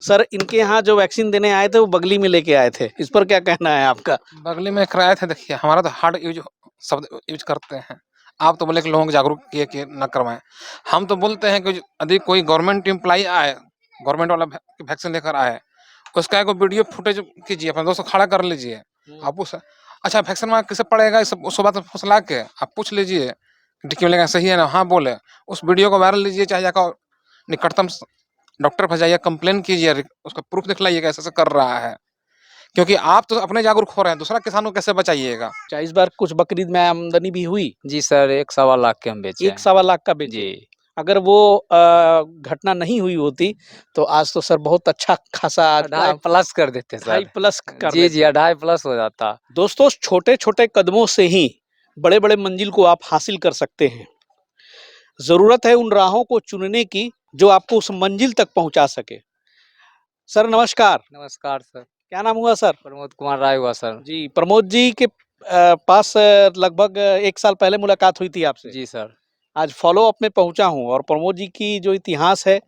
Sir इनके यहाँ जो वैक्सीन देने आए थे वो बगली में लेके आए थे, इस पर क्या कहना है आपका? बगली में कराए थे। देखिए हमारा तो हार्ड यूज शब्द यूज करते हैं। आप तो बोले कि लोगों को जागरूक किए कि न करवाएं। हम तो बोलते हैं कि यदि कोई गवर्नमेंट एम्प्लॉई आए, गवर्नमेंट वाला वैक्सीन लेकर आए, उसका एक वीडियो फुटेज कीजिए, अपने दोस्तों खड़ा कर लीजिए। आप उस अच्छा वैक्सीन वहाँ किसे पड़ेगा, इस उस बात फुसला के आप पूछ लीजिए डिक्की मिलेगा, सही है ना? हाँ बोले, उस वीडियो को वायरल लीजिए, चाहे जाकर निकटतम डॉक्टर पर जाइए, कंप्लेन कीजिए, उसका प्रूफ दिखलाइएगा ऐसा ऐसा कर रहा है। क्योंकि आप तो अपने जागरूक हो रहे हैं, दूसरा किसान को कैसे बचाइएगा? अच्छा, इस बार कुछ बकरीद में आमदनी भी हुई? जी सर, 1-1.25 लाख के हम बेचे हैं। 1-1.25 लाख का बेचे? जी। अगर वो घटना नहीं हुई होती तो आज तो सर बहुत अच्छा खासा 2.5 प्लस कर देते सर। 2.5 प्लस कर जी, जी, देते। 2.5 प्लस हो जाता। दोस्तों छोटे-छोटे कदमों से ही बड़े-बड़े मंजिल को आप हासिल कर सकते हैं। ज़रूरत है उन राहों को चुनने की जो आपको उस मंजिल तक पहुँचा सके। सर नमस्कार। नमस्कार सर। क्या नाम हुआ सर? प्रमोद कुमार राय हुआ सर। जी, प्रमोद जी के पास लगभग 1 साल पहले मुलाकात हुई थी आपसे। जी सर। आज फ़ॉलो अप में पहुँचा हूँ और प्रमोद जी की जो इतिहास है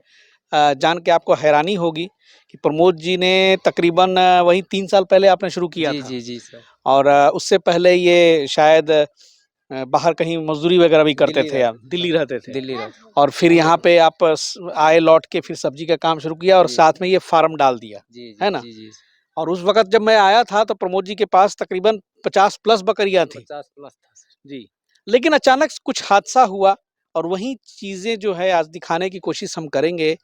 जान के आपको हैरानी होगी कि प्रमोद जी ने तकरीबन वही 3 साल पहले आपने शुरू किया जी, था। जी, जी सर। और उससे पहले ये शायद बाहर कहीं मज़दूरी वगैरह भी करते थे आप, दिल्ली रहते थे। दिल्ली रहते। और फिर यहाँ पे आप आए लौट के फिर सब्जी का काम शुरू किया और जी। साथ में ये फार्म डाल दिया, जी, है जी, ना? जी, जी। और उस वक़्त जब मैं आया था तो प्रमोद जी के पास तकरीबन 50 प्लस बकरियाँ थी। 50 प्लस था सर। जी, लेकिन अचानक कुछ हादसा हुआ और वही चीज़ें जो है आज दिखाने की कोशिश हम करेंगे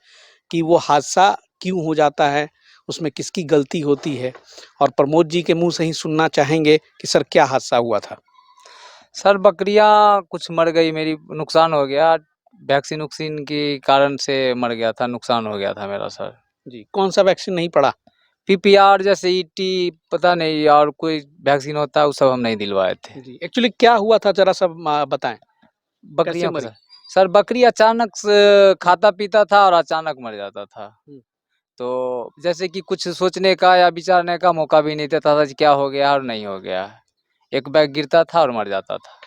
कि वो हादसा क्यों हो जाता है, उसमें किसकी गलती होती है और प्रमोद जी के मुँह से ही सुनना चाहेंगे कि सर क्या हादसा हुआ था? सर बकरियाँ कुछ मर गई मेरी, नुकसान हो गया। वैक्सीन-वुक्सीन के कारण से मर गया था, नुकसान हो गया था मेरा सर। जी, कौन-सा वैक्सीन नहीं पड़ा? पीपीआर जैसे ईटी पता नहीं और कोई वैक्सीन होता है वो सब हम नहीं दिलवाए थे। जी, एक्चुअली क्या हुआ था ज़रा सा बताएँ? कैसे बकरियों को मरी? सर। सर बकरी अचानक से खाता-पीता था और अचानक मर जाता था। हुँ। तो जैसे कि कुछ सोचने का या विचारने का मौका भी नहीं देता था कि क्या हो गया और नहीं हो गया। एक बैग गिरता था और मर जाता था।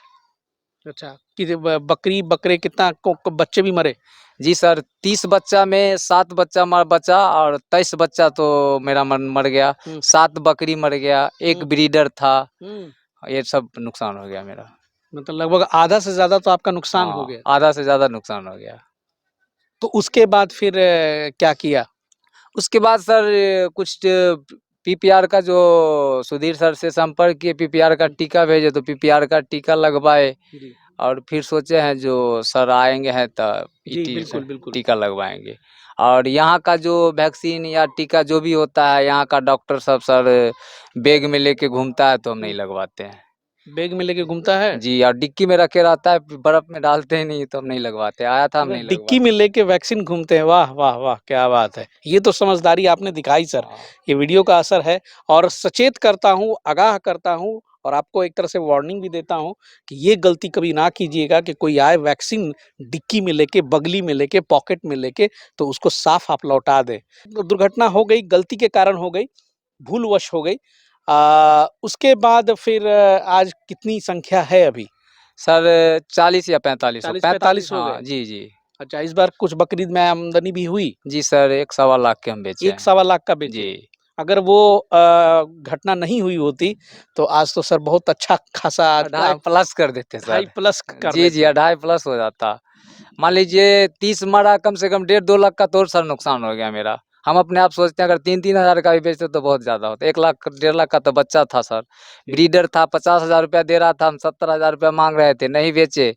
अच्छा, कि बकरी बकरे कितना को बच्चे भी मरे? जी सर, 30 बच्चा में 7 बच्चा बचा और 23 बच्चा तो मेरा मर गया। हुँ। 7 बकरी मर गया, 1 ब्रीडर था। हुँ। ये सब नुकसान हो गया मेरा। मतलब लगभग आधा से ज़्यादा तो आपका नुकसान हो हाँ, गया। आधा से ज़्यादा नुकसान हो गया। तो उसके बाद फिर क्या किया? उसके बाद सर कुछ पीपीआर का जो सुधीर सर से संपर्क किए, पीपीआर का टीका भेजे तो पीपीआर का टीका लगवाए जी। और फिर सोचे हैं जो सर आएँगे हैं तो जी, ईटी से बिल्कुल, बिल्कुल। टीका लगवाएँगे। और यहाँ का जो वैक्सीन या टीका जो भी होता है, यहाँ का डॉक्टर सब सर बैग में लेके घूमता है तो हम नहीं लगवाते हैं। बैग में लेके घूमता है? जी, और डिक्की में रखे रहता है, बर्फ़ में डालते ही नहीं तो हम नहीं लगवाते। आया था हम मतलब नहीं डिक्की लगवाते। में लेके वैक्सीन घूमते हैं, वाह, वाह, वाह! क्या बात है। ये तो समझदारी आपने दिखाई सर। हाँ। ये वीडियो का असर है और सचेत करता हूँ, आगाह करता हूँ और आपको एक तरह से वार्निंग भी देता हूँ कि ये गलती कभी ना कीजिएगा कि कोई आए वैक्सीन डिक्की में लेके, बगली में लेके, पॉकेट में लेके तो उसको साफ आप लौटा दें। तो दुर्घटना हो गई, गलती के कारण हो गई, भूलवश हो गई। उसके बाद फिर आज कितनी संख्या है अभी? सर 40 या 45 हो 40-45 हो हाँ, गए। जी, जी। अच्छा, इस बार कुछ बकरीद में आमदनी भी हुई? जी सर, 1-1.25 लाख के हम बेचे हैं। 1-1.25 का बेचे। जी। अगर वो घटना नहीं हुई होती तो आज तो सर बहुत अच्छा खासा 2.5 प्लस कर देते सर। 2.5 प्लस कर जी, जी, देते। 2.5 प्लस हो जाता। मान लीजिए 30 मरा, कम से कम 1.5-2 लाख का तो सर नुकसान हो गया मेरा। हम अपने आप सोचते हैं अगर 3-3 हज़ार का भी बेचते तो बहुत ज़्यादा होता। 1 लाख 1.5 लाख का तो बच्चा था सर। ब्रीडर था, 50,000 रुपया दे रहा था, हम 70,000 रुपया माँग रहे थे, नहीं बेचे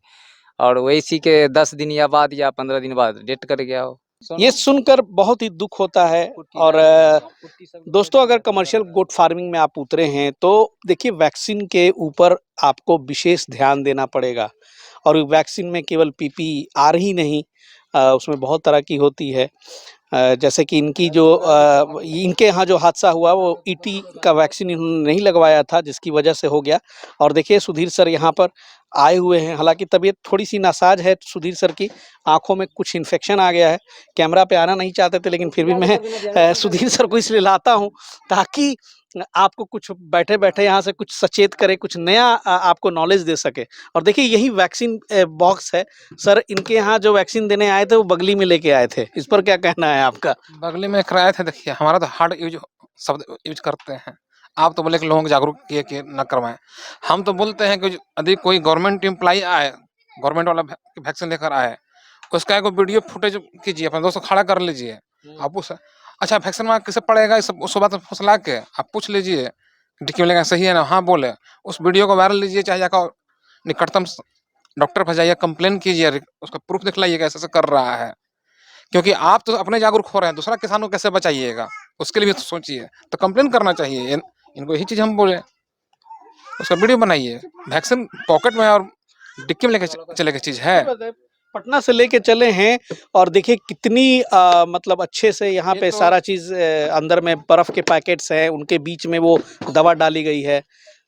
और वो इसी के 10 दिन या बाद या 15 दिन बाद डेथ कर गया वो। ये सुनकर बहुत ही दुःख होता है और दोस्तों अगर कमर्शियल गोट फार्मिंग में आप उतरे हैं तो देखिए वैक्सीन के ऊपर आपको विशेष ध्यान देना पड़ेगा और वैक्सीन में केवल पीपीआर ही नहीं उसमें बहुत तरह की होती है जैसे कि इनकी जो इनके यहाँ जो हादसा हुआ वो ईटी का वैक्सीन इन्होंने नहीं लगवाया था जिसकी वजह से हो गया और देखिए सुधीर सर यहाँ पर आए हुए हैं हालांकि तबीयत थोड़ी सी नासाज है सुधीर सर की आंखों में कुछ इन्फेक्शन आ गया है कैमरा पे आना नहीं चाहते थे लेकिन फिर भी मैं सुधीर सर को इसलिए लाता हूँ ताकि आपको कुछ बैठे बैठे यहाँ से कुछ सचेत करे कुछ नया आपको नॉलेज दे सके और देखिए यही वैक्सीन बॉक्स है सर इनके यहाँ जो वैक्सीन देने आए थे वो बगली में लेके आए थे इस पर क्या कहना है आपका? बगली में एक राय थे, देखिए हमारा तो हार्ड यूज शब्द यूज करते हैं। आप तो बोले कि लोगों को जागरूक किए कि न करवाएं। हम तो बोलते हैं कि यदि कोई गवर्नमेंट एम्प्लॉई आए, गवर्नमेंट वाला वैक्सीन लेकर आए, उसका एक वीडियो फुटेज कीजिए, अपने दोस्त को खड़ा कर लीजिए। आप उस अच्छा वैक्सीन वहाँ किसे पड़ेगा, इस उस बात फुसला के आप पूछ लीजिए डिक्की में लगा सही है ना, हाँ बोले। उस वीडियो को वायरल लीजिए, चाहे जाकर निकटतम डॉक्टर पर जाइए, कंप्लेन कीजिए, उसका प्रूफ दिखलाइएगा ऐसे ऐसे कर रहा है। क्योंकि आप तो अपने जागरूक हो रहे हैं, दूसरा किसान को कैसे बचाइएगा, उसके लिए भी तो सोचिए। तो कंप्लेन करना चाहिए। इनको यही चीज हम बोले, उसका वीडियो बनाइए। वैक्सीन पॉकेट में और डिक्की में लेके चले की चीज है। सही बात है। पटना से लेके चले हैं और देखिए कितनी मतलब अच्छे से यहाँ ये पे तो सारा चीज अंदर में बर्फ के पैकेट्स हैं, उनके बीच में वो दवा डाली गई है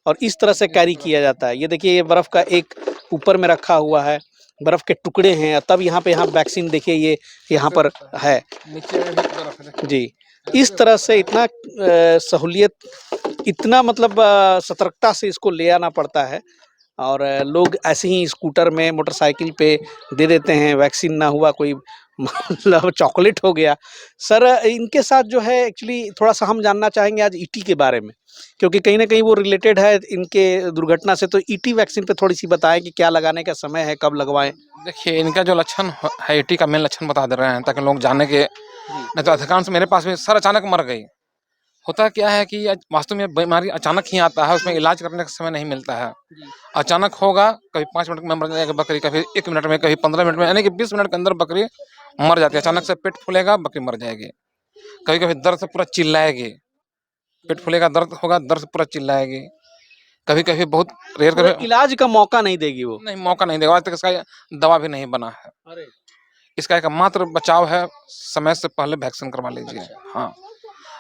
और इस तरह से कैरी किया जाता है। ये देखिए ये बर्फ का एक ऊपर में रखा हुआ है, बर्फ के टुकड़े हैं, तब यहाँ वैक्सीन देखिए ये यहाँ पर है नीचे में भी बर्फ है। जी। इस तरह से इतना सहूलियत, इतना मतलब सतर्कता से इसको ले आना पड़ता है और लोग ऐसे ही स्कूटर में, मोटरसाइकिल पे दे देते हैं। वैक्सीन ना हुआ कोई मतलब चॉकलेट हो गया। सर इनके साथ जो है एक्चुअली थोड़ा-सा हम जानना चाहेंगे आज ईटी के बारे में, क्योंकि कहीं न कहीं वो रिलेटेड है इनके दुर्घटना से। तो ईटी वैक्सीन पे थोड़ी-सी बताएँ कि क्या लगाने का समय है, कब लगवाएँ? देखिए इनका जो लक्षण है, ईटी का मेन लक्षण बता दे रहे हैं ताकि लोग जाने के। नहीं तो अधिकांश मेरे पास में सर अचानक मर गई। होता क्या है कि वास्तव में बीमारी अचानक ही आता है, उसमें इलाज करने का समय नहीं मिलता है। अचानक होगा, कभी 5 मिनट में मर जाएगी बकरी, कभी 1 मिनट में, कभी 15 मिनट में, यानी कि 20 मिनट के अंदर बकरी मर जाती है। अचानक से पेट फूलेगा, बकरी मर जाएगी। कभी कभी दर्द से पूरा चिल्लाएगी, पेट फूलेगा, दर्द होगा, दर्द से पूरा चिल्लाएगी। कभी कभी बहुत रेयर मतलब कभी इलाज का मौका नहीं देगी वो। नहीं, मौका नहीं देगा। आज तक इसका दवा भी नहीं बना है। अरे! इसका एकमात्र बचाव है समय से पहले वैक्सीन करवा लीजिए। हाँ,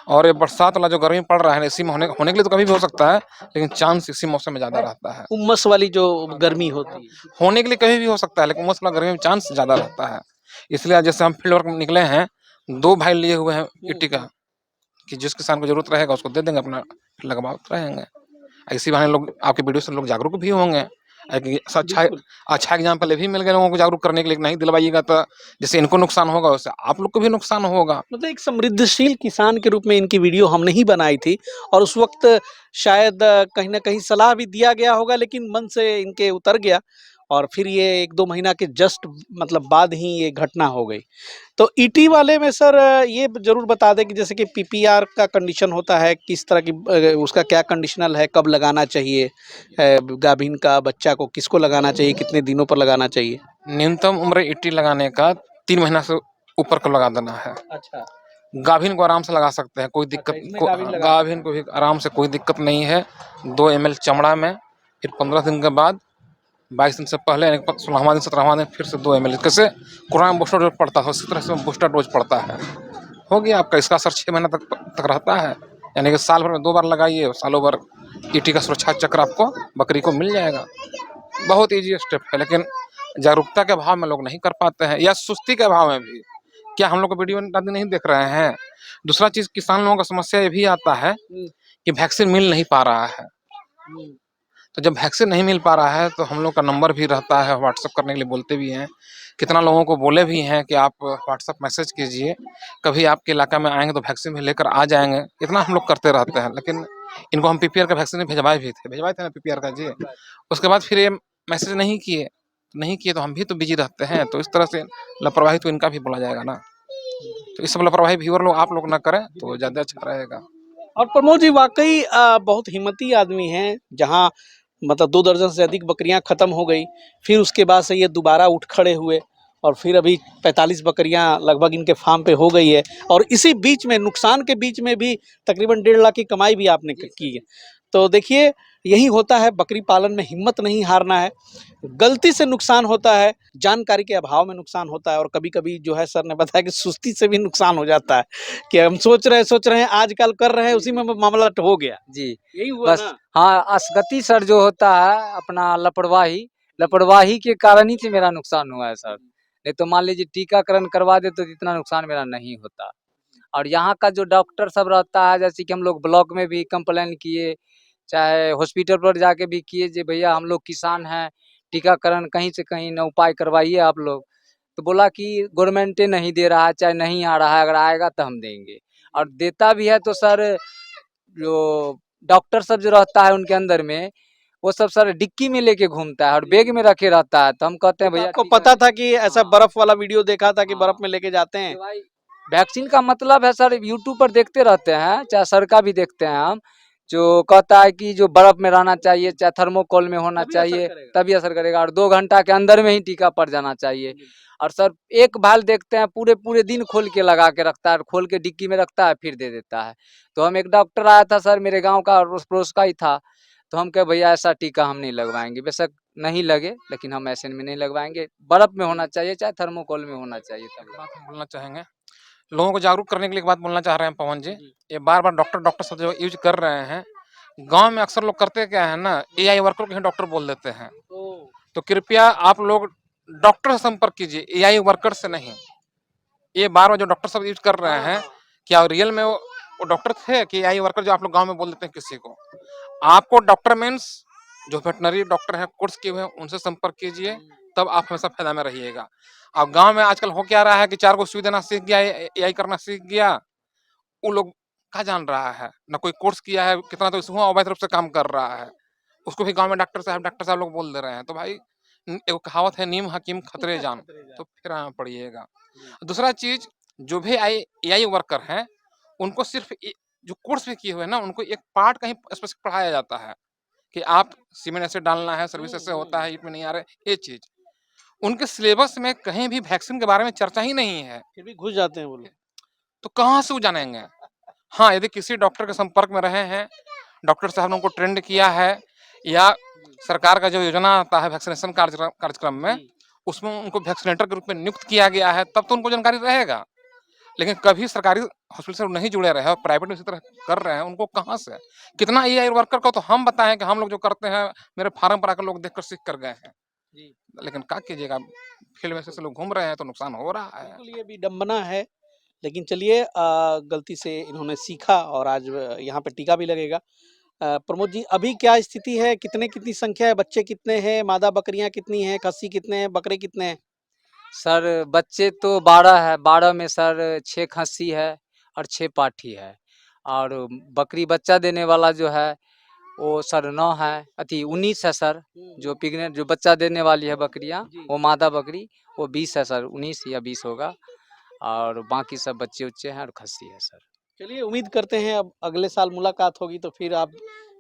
और ये बरसात वाला जो गर्मी पड़ रहा है, इसी में होने के लिए तो कभी भी हो सकता है, लेकिन चांस इसी मौसम में ज़्यादा रहता है। उमस वाली जो गर्मी होती है। होने के लिए कभी भी हो सकता है, लेकिन उमस वाला गर्मी में चांस ज़्यादा रहता है। इसलिए जैसे हम फील्ड वर्क में निकले हैं, 2 भाई लिए हुए हैं ईटी का, कि जिस किसान को ज़रूरत रहेगा उसको दे देंगे, अपना लगवाते रहेंगे। इसी बहाने लोग, आपके वीडियो से लोग जागरूक भी होंगे। अच्छा बिल्कुल। अच्छा एग्जाम्पल ये भी मिल गया लोगों को जागरूक करने के लिए। नहीं दिलवाइएगा तो जैसे इनको नुकसान होगा, उससे आप लोग को भी नुकसान होगा। मतलब एक समृद्धशील किसान के रूप में इनकी वीडियो हमने ही बनाई थी और उस वक्त शायद कहीं न कहीं सलाह भी दिया गया होगा, लेकिन मन से इनके उतर गया और फिर ये 1-2 महीना के जस्ट मतलब बाद ही ये घटना हो गई। तो ईटी वाले में सर ये ज़रूर बता दें कि जैसे कि पीपीआर का कंडीशन होता है, किस तरह की उसका क्या कंडीशनल है, कब लगाना चाहिए? गाभिन का बच्चा को किसको लगाना चाहिए, कितने दिनों पर लगाना चाहिए? न्यूनतम उम्र ईटी लगाने का 3 महीना से ऊपर को लगा देना है। अच्छा। गाभिन को आराम से लगा सकते हैं, कोई दिक्कत इसमें गाभिन लगा सकते गाभिन को भी आराम से, कोई दिक्कत नहीं है। 2 ml चमड़ा में, फिर 15 दिन के बाद, 22 दिन से पहले, यानी 16वां दिन 17वां दिन फिर से 2 ml। कैसे कोरोना में बूस्टर डोज पड़ता है, उसी तरह से बूस्टर डोज पड़ता है। हो गया आपका। इसका असर 6 महीना तक रहता है, यानी कि साल भर में 2 बार लगाइए, सालों भर ईटी का सुरक्षा चक्र आपको बकरी को मिल जाएगा। बहुत ईजी स्टेप है, लेकिन जागरूकता के अभाव में लोग नहीं कर पाते हैं, या सुस्ती के अभाव में भी। क्या हम लोग को वीडियो नहीं देख रहे हैं? दूसरा चीज, किसान लोगों का समस्या ये भी आता है कि वैक्सीन मिल नहीं पा रहा है। तो जब वैक्सीन नहीं मिल पा रहा है, तो हम लोग का नंबर भी रहता है, व्हाट्सअप करने के लिए बोलते भी हैं। कितना लोगों को बोले भी हैं कि आप व्हाट्सअप मैसेज कीजिए, कभी आपके इलाका में आएंगे तो वैक्सीन भी लेकर आ जाएंगे। इतना हम लोग करते रहते हैं, लेकिन इनको हम पीपीआर का वैक्सीन भिजवाए थे ना पीपीआर का जी। उसके बाद फिर ये मैसेज नहीं किए तो हम भी तो बिजी रहते हैं। तो इस तरह से लापरवाही तो इनका भी बोला जाएगा ना। तो इस सब लापरवाही व्यूअर लोग, आप लोग ना करें तो ज़्यादा अच्छा रहेगा। और प्रमोद जी वाक़ई बहुत हिम्मती आदमी हैं, जहाँ मतलब 2 दर्जन से अधिक बकरियाँ ख़त्म हो गई, फिर उसके बाद से ये दोबारा उठ खड़े हुए और फिर अभी 45 बकरियाँ लगभग इनके फ़ार्म पे हो गई है और इसी बीच में, नुकसान के बीच में भी तकरीबन 1.5 लाख की कमाई भी आपने की है। तो देखिए, यही होता है बकरी पालन में, हिम्मत नहीं हारना है। गलती से नुकसान होता है, जानकारी के अभाव में नुकसान होता है और कभी-कभी जो है सर ने बताया कि सुस्ती से भी नुकसान हो जाता है, कि हम सोच रहे हैं, आज कल कर रहे हैं, उसी में मामला हो गया। जी। यही हुआ बस ना? हाँ, असगति सर जो होता है अपना लापरवाही के कारण ही से मेरा नुकसान हुआ है सर। नहीं तो मान लीजिए टीकाकरण करवा दे तो इतना नुकसान मेरा नहीं होता। और यहाँ का जो डॉक्टर सब रहता है, जैसे कि हम लोग ब्लॉक में भी कंप्लेन किए, चाहे हॉस्पिटल पर जाके भी किए, जी भैया हम लोग किसान हैं, टीकाकरण कहीं से कहीं न उपाय करवाइए आप लोग। तो बोला कि गवर्नमेंट नहीं दे रहा है, चाहे नहीं आ रहा है, अगर आएगा तो हम देंगे। और देता भी है तो सर जो डॉक्टर सब जो रहता है उनके अंदर में, वो सब सर डिक्की में लेके घूमता है और बैग में रखे रहता है। तो हम कहते हैं तो भैया आपको टीका पता था कि ऐसा हाँ बर्फ वाला वीडियो देखा था कि हाँ बर्फ में लेके जाते हैं? तो भाई वैक्सीन का मतलब है सर, यूट्यूब पर देखते रहते हैं, चाहे सर का भी देखते हैं हम, जो कहता है कि जो बर्फ में रहना चाहिए, चाहे थर्मोकोल में होना तभी असर चाहिए, करेगा। तभी असर करेगा, और 2 घंटा के अंदर में ही टीका पड़ जाना चाहिए। और सर एक भाल देखते हैं, पूरे पूरे दिन खोल के लगा के रखता है, खोल के डिक्की में रखता है, फिर दे देता है। तो हम एक डॉक्टर आया था सर, मेरे गाँव का अड़ोस पड़ोस का ही था, तो हम कहे भैया ऐसा टीका हम नहीं लगवाएंगे, बेशक नहीं लगे लेकिन हम ऐसे में नहीं लगवाएंगे, बर्फ में होना चाहिए चाहे थर्मोकोल में होना चाहिए तब एक बात हम बोलना चाहेंगे, लोगों को जागरूक करने के लिए एक बात बोलना चाह रहे हैं पवन जी। जी। ये बार-बार डॉक्टर डॉक्टर शब्द जो यूज़ कर रहे हैं, गाँव में अक्सर लोग करते क्या है ना, एआई वर्कर को ही डॉक्टर बोल देते हैं। ओह! तो कृपया आप लोग डॉक्टर से संपर्क कीजिए, एआई वर्कर से नहीं। ये बार-बार जो डॉक्टर शब्द यूज़ कर रहे हैं, क्या रियल में वो डॉक्टर थे कि एआई वर्कर जो आप लोग गाँव में बोल देते हैं किसी को? आपको डॉक्टर मीन्स जो वेटरनरी डॉक्टर हैं, कोर्स किए हुए हैं, उनसे संपर्क कीजिए, तब आप हमेशा फ़ायदा में रहिएगा। अब गाँव में आजकल हो क्या रहा है कि 4 को सुई देना सीख गया, एआई करना सीख गया, वो लोग क्या जान रहा है? ना कोई कोर्स किया है, कितना तो इसमें अवैध रूप से काम कर रहा है। उसको भी गाँव में डॉक्टर साहब लोग बोल दे रहे हैं। तो भाई एगो कहावत है, नीम हकीम खतरे जान, तो फिर पड़िएगा। दूसरा चीज़, जो भी एआई वर्कर हैं, उनको सिर्फ़ जो कोर्स भी किए हुए हैं ना, उनको एक पार्ट कहीं स्पेसिफ़िक पढ़ाया जाता है कि आप सीमेंट ऐसे डालना है, सर्विस ऐसे होता है, इसमें नहीं आ रहा है, ये चीज़। उनके सिलेबस में कहीं भी वैक्सीन के बारे में चर्चा ही नहीं है, फिर भी घुस जाते हैं वो लोग। तो कहाँ से वो जानेंगे? हाँ, यदि किसी डॉक्टर के संपर्क में रहे हैं, डॉक्टर साहब ने उनको ट्रेंड किया है, या सरकार का जो योजना आता है वैक्सीनेशन कार्यक्रम में, जी। उसमें उनको वैक्सीनेटर के रूप में नियुक्त किया गया है, तब तो उनको जानकारी रहेगा। लेकिन कभी सरकारी हॉस्पिटल से नहीं जुड़े रहे और प्राइवेट में इसी तरह कर रहे हैं, उनको कहाँ से? कितना एआई वर्कर को तो हम बताएँ कि हम लोग जो करते हैं, मेरे फार्म पर आकर लोग देखकर सीख कर गए हैं। जी। लेकिन क्या कीजिएगा, फील्ड में ऐसे-ऐसे लोग घूम रहे हैं, तो नुकसान हो रहा है। बिल्कुल ये विडंबना है, लेकिन चलिए गलती से इन्होंने सीखा और आज यहाँ पे टीका भी लगेगा। प्रमोद जी अभी क्या स्थिति है? कितनी संख्या है? बच्चे कितने हैं? मादा बकरियाँ कितनी हैं? खस्सी कितने हैं? बकरे कितने हैं? सर बच्चे तो 12 है, 12 में सर 6 खस्सी है और 6 पाठी है, और बकरी बच्चा देने वाला जो है वो सर 9 है, अति 19 है सर, जो प्रेग्नेंट जो बच्चा देने वाली है बकरियां, जी। वो मादा बकरी, वो 20 है सर, 19 या 20 होगा, और बाकी सब बच्चे उच्चे हैं और खस्सी है सर। चलिए उम्मीद करते हैं अब अगले साल मुलाकात होगी तो फिर आप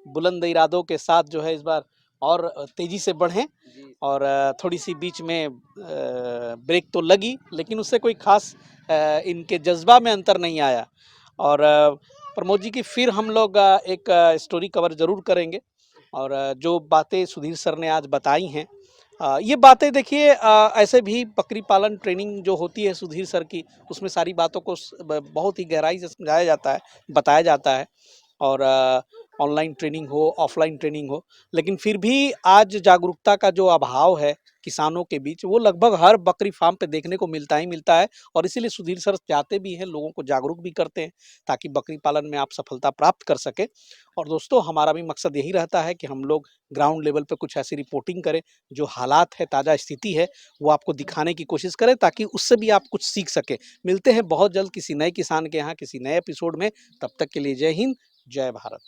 बुलंद इरादों के साथ जो है इस बार और तेजी से बढ़ें जी और थोड़ी सी बीच में ब्रेक तो लगी लेकिन उससे कोई खास इनके जज्बा में अंतर नहीं आया और प्रमोद जी की फिर हम लोग एक स्टोरी कवर जरूर करेंगे और जो बातें सुधीर सर ने आज बताई हैं ये बातें देखिए ऐसे भी बकरी पालन ट्रेनिंग जो होती है सुधीर सर की उसमें सारी बातों को बहुत ही गहराई से समझाया जाता है बताया जाता है और ऑनलाइन ट्रेनिंग हो ऑफलाइन ट्रेनिंग हो लेकिन फिर भी आज जागरूकता का जो अभाव है किसानों के बीच वो लगभग हर बकरी फार्म पे देखने को मिलता ही मिलता है और इसीलिए सुधीर सर चाहते भी हैं लोगों को जागरूक भी करते हैं ताकि बकरी पालन में आप सफलता प्राप्त कर सके और दोस्तों हमारा भी मकसद यही रहता है कि हम लोग ग्राउंड लेवल पे कुछ ऐसी रिपोर्टिंग करें जो हालात है ताज़ा स्थिति है वो आपको दिखाने की कोशिश करें ताकि उससे भी आप कुछ सीख सके मिलते हैं बहुत जल्द किसी नए किसान के यहाँ किसी नए एपिसोड में तब तक के लिए जय हिंद जय भारत।